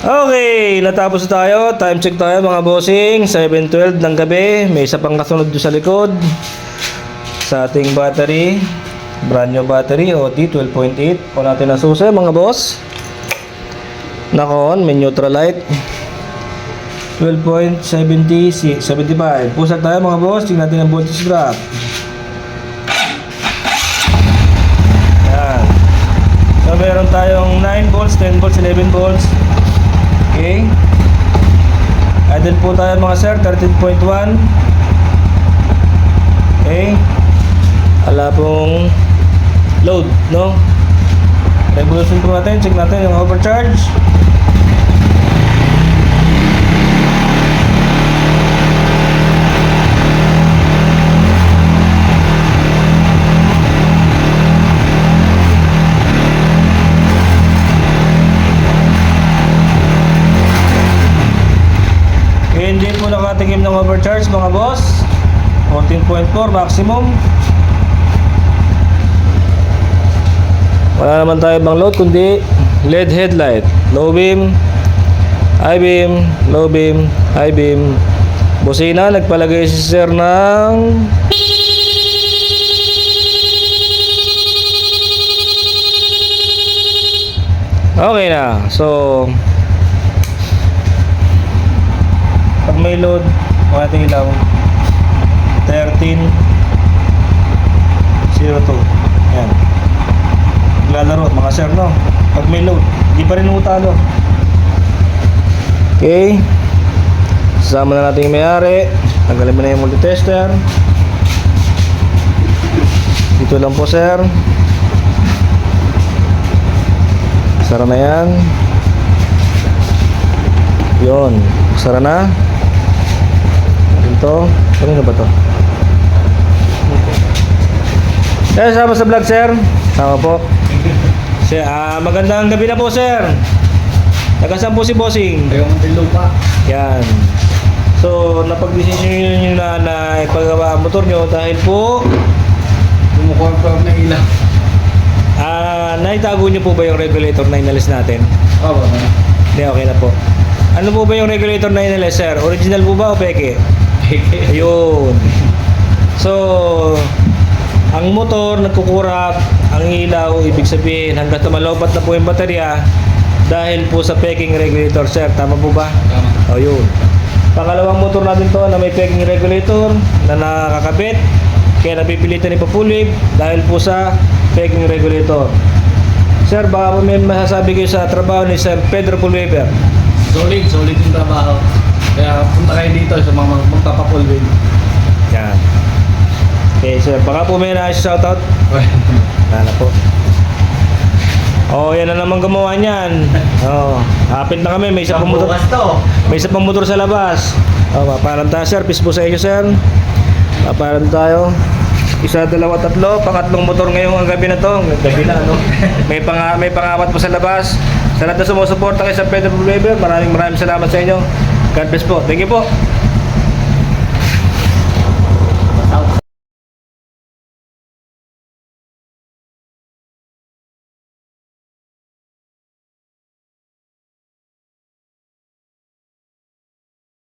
Okay, natapos na tayo. Time check tayo mga bossing. 7:12 ng gabi. May isa pang kasunod doon sa likod. Sa ating battery. Brand new battery, OT 12.8. O natin ang susi mga boss. Nakon, may neutral light. 12.76, 75. Pusat tayo mga boss. Tingnan natin ang voltage drop. Yan. So meron tayong 9 volts, 10 volts, 11 volts. Okay. Idle po tayo mga sir, 13.1. Okay. Wala pong load, no? Revolution po natin, check natin yung overcharge. Hindi po nakatikim ng overcharge mga boss. 14.4 maximum. Wala naman tayo bang load kundi LED headlight. Low beam, high beam, low beam, high beam. Busina, nagpalagay si sir ng okay na. So pag may load, kung ating ilaw 13.02. Yan. Maglalaro mga sir, no? Pag may load, hindi pa rin utalo. Okay. Sasama na natin yung may-ari. Tanggalin mo na yung multitester. Dito lang po sir. Sara na yan. Yun. Sara na. Ito, kanino ba to? Sama sa vlog sir. Sama po. Magandang gabi na po sir. Nagasan po si bossing. Ayaw mong tilog pa. Yan. So napag-desisyon nyo na ipagawa ang motor nyo dahil po Kumukonfirm na ilaw. naitago nyo po ba yung regulator na inalis natin? Oo. Hindi, okay na po. Ano po ba yung regulator na inalis sir? Original po ba o peke? Ayun. So, ang motor nagkukurap, ang ilaw, ibig sabihin hanggang tumalobat na po yung baterya dahil po sa peking regulator, sir. Tama po ba? Tama. O, yun. Pangalawang motor natin to na may peking regulator na nakakabit. Kaya napipilitan ipapulib dahil po sa peking regulator. Sir, baka po may masasabi kayo sa trabaho ni Sir Pedro Pulweber. Solid yung trabaho. Kaya punta kayo dito sa mga magpapapulwin. Yan. Okay, sir. Baka po may na-shoutout. Sana po. Oh, yan na naman gumawa niyan. Oh, hapit na kami. May isa pang motor. to. May isa pang motor sa labas. Oh, paparan tayo, sir. Peace po sa inyo, sir. Paparan tayo. Isa, dalawa, tatlo. Pangatlong motor ngayong gabi na to. Gabi na, ano? May pangapat po sa labas. Sa lahat na sumusuporta kay Sir Pedro Weber, maraming salamat sa inyo. God bless po. Thank you po.